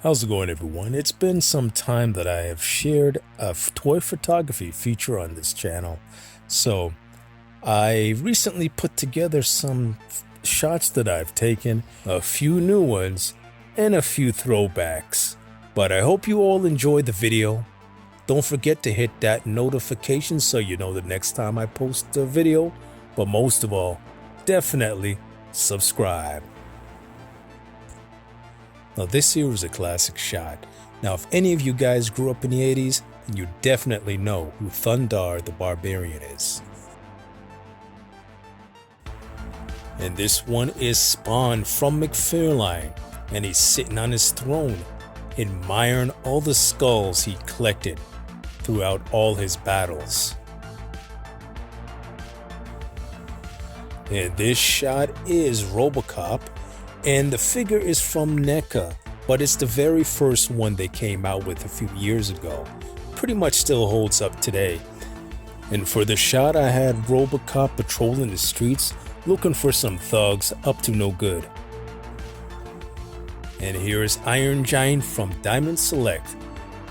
How's it going, everyone? It's been some time that I have shared a toy photography feature on this channel. So I recently put together some shots that I've taken, a few new ones, and a few throwbacks. But I hope you all enjoyed the video. Don't forget to hit that notification so you know the next time I post a video. But most of all, definitely subscribe. Now this here is a classic shot. Now if any of you guys grew up in the 80s, then you definitely know who Thundarr the Barbarian is. And this one is Spawn from McFarlane, and he's sitting on his throne, admiring all the skulls he collected throughout all his battles. And this shot is RoboCop. And the figure is from NECA, but it's the very first one they came out with a few years ago. Pretty much still holds up today. And for the shot, I had RoboCop patrolling the streets, looking for some thugs up to no good. And here is Iron Giant from Diamond Select.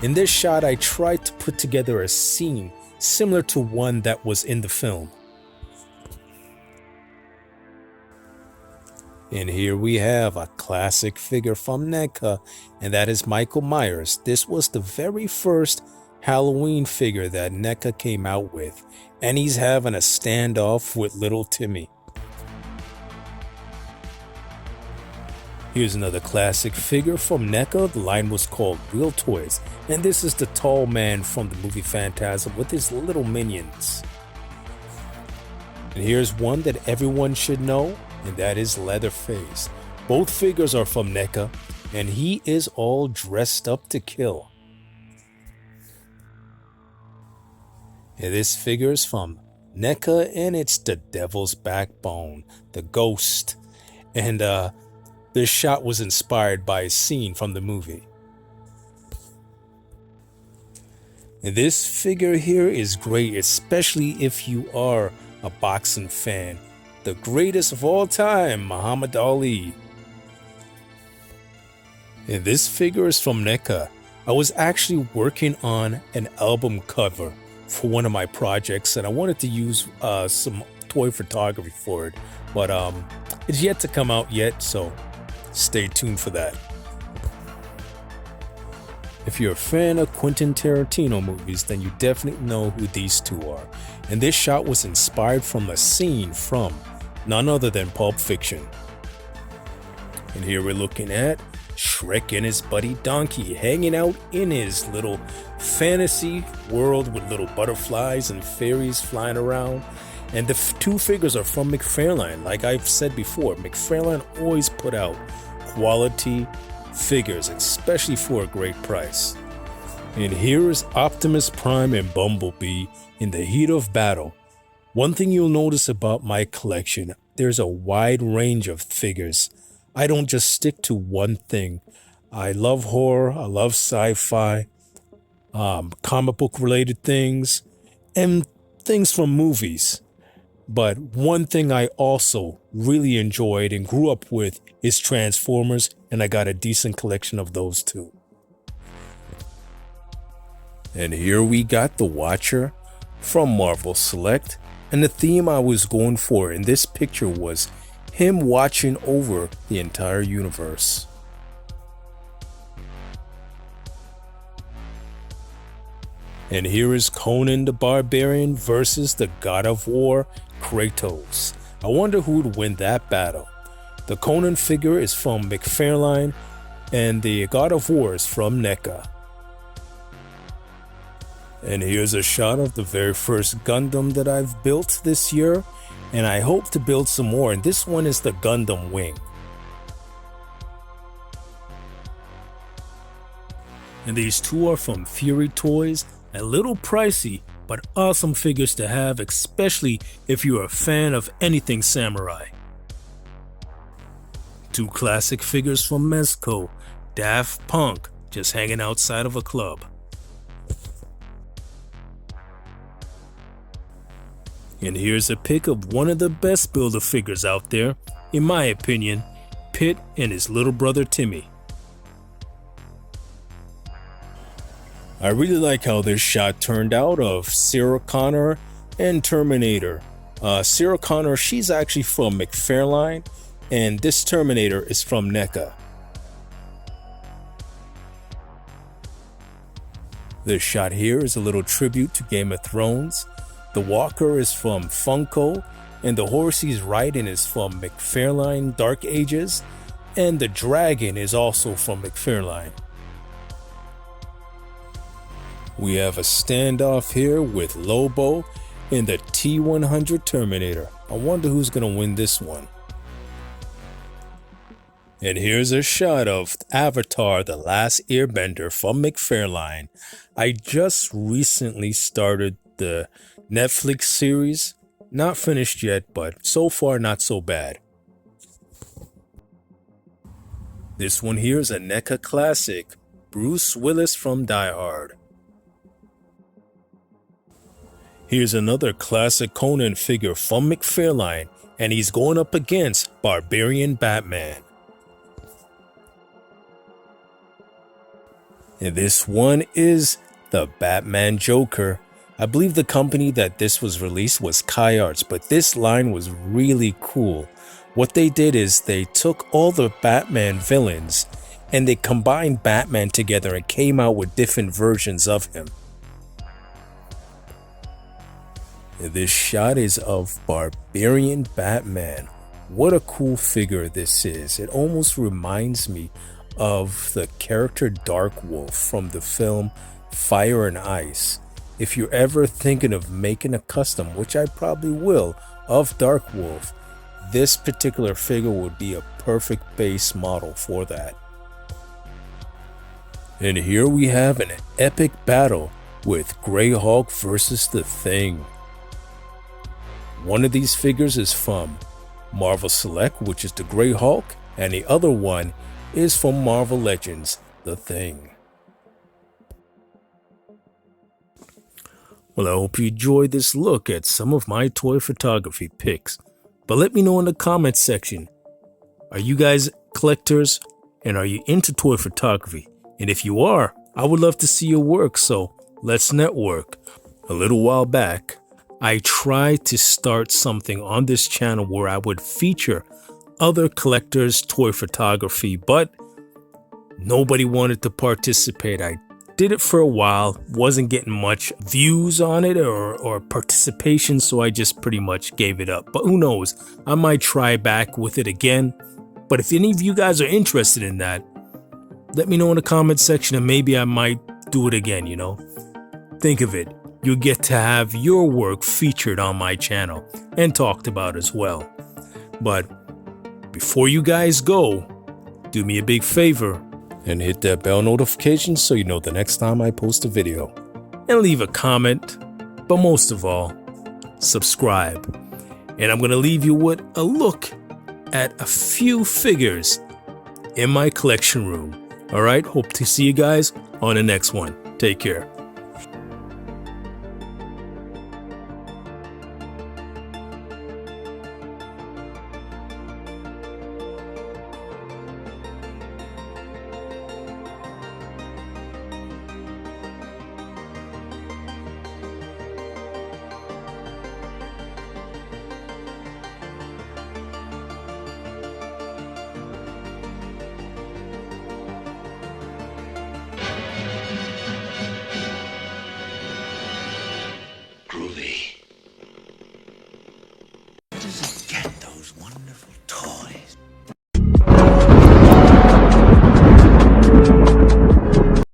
In this shot, I tried to put together a scene similar to one that was in the film. And here we have a classic figure from NECA, and that is Michael Myers. This was the very first Halloween figure that NECA came out with, and he's having a standoff with little Timmy. Here's another classic figure from NECA. The line was called Real Toys, and this is the tall man from the movie Phantasm with his little minions. And here's one that everyone should know, and that is Leatherface. Both figures are from NECA, and he is all dressed up to kill. And this figure is from NECA, and it's the Devil's Backbone, the Ghost. And this shot was inspired by a scene from the movie. And this figure here is great, especially if you are a boxing fan. The greatest of all time, Muhammad Ali. And this figure is from NECA. I was actually working on an album cover for one of my projects, and I wanted to use some toy photography for it, but it's yet to come out yet, so stay tuned for that. If you're a fan of Quentin Tarantino movies, then you definitely know who these two are. And this shot was inspired from a scene from none other than Pulp Fiction. And here we're looking at Shrek and his buddy Donkey hanging out in his little fantasy world with little butterflies and fairies flying around. And the two figures are from McFarlane. Like I've said before, McFarlane always put out quality figures, especially for a great price. And here is Optimus Prime and Bumblebee in the heat of battle. One thing you'll notice about my collection, there's a wide range of figures. I don't just stick to one thing. I love horror, I love sci-fi, comic book related things, and things from movies. But one thing I also really enjoyed and grew up with is Transformers, and I got a decent collection of those too. And here we got the Watcher from Marvel Select. And the theme I was going for in this picture was him watching over the entire universe. And here is Conan the Barbarian versus the God of War, Kratos. I wonder who would win that battle. The Conan figure is from McFarlane, and the God of War is from NECA. And here's a shot of the very first Gundam that I've built this year, and I hope to build some more, and this one is the Gundam Wing. And these two are from Fury Toys, a little pricey, but awesome figures to have, especially if you're a fan of anything samurai. Two classic figures from Mezco, Daft Punk, just hanging outside of a club. And here's a pic of one of the best Build-A-Figures out there, in my opinion, Pit and his little brother Timmy. I really like how this shot turned out of Sarah Connor and Terminator. Sarah Connor, she's actually from McFarlane, and this Terminator is from NECA. This shot here is a little tribute to Game of Thrones. The walker is from Funko, and the horse he's riding is from McFarlane Dark Ages, and the dragon is also from McFarlane. We have a standoff here with Lobo in the T-100 Terminator. I wonder who's gonna win this one. And here's a shot of Avatar: The Last Airbender from McFarlane. I just recently started the Netflix series. Not finished yet, but so far not so bad. This one here is a NECA classic, Bruce Willis from Die Hard. Here's another classic Conan figure from McFarlane, and he's going up against Barbarian Batman. And this one is the Batman Joker. I believe the company that this was released was Kai Arts, but this line was really cool. What they did is they took all the Batman villains and they combined Batman together and came out with different versions of him. This shot is of Barbarian Batman. What a cool figure this is. It almost reminds me of the character Darkwolf from the film Fire and Ice. If you're ever thinking of making a custom, which I probably will, of Darkwolf, this particular figure would be a perfect base model for that. And here we have an epic battle with Greyhawk versus the Thing. One of these figures is from Marvel Select, which is the Greyhawk, and the other one is from Marvel Legends, The Thing. Well, I hope you enjoyed this look at some of my toy photography pics. But let me know in the comments section, are you guys collectors and are you into toy photography? And if you are, I would love to see your work, so let's network. A little while back, I tried to start something on this channel where I would feature other collectors' toy photography, but nobody wanted to participate. I did it for a while, wasn't getting much views on it or participation, so I just pretty much gave it up. But who knows, I might try back with it again. But if any of you guys are interested in that, let me know in the comment section and maybe I might do it again, you know. Think of it, you get to have your work featured on my channel and talked about as well. But before you guys go, do me a big favor and hit that bell notification so you know the next time I post a video. And leave a comment, but most of all, subscribe. And I'm gonna leave you with a look at a few figures in my collection room. Alright, hope to see you guys on the next one. Take care. Groovy.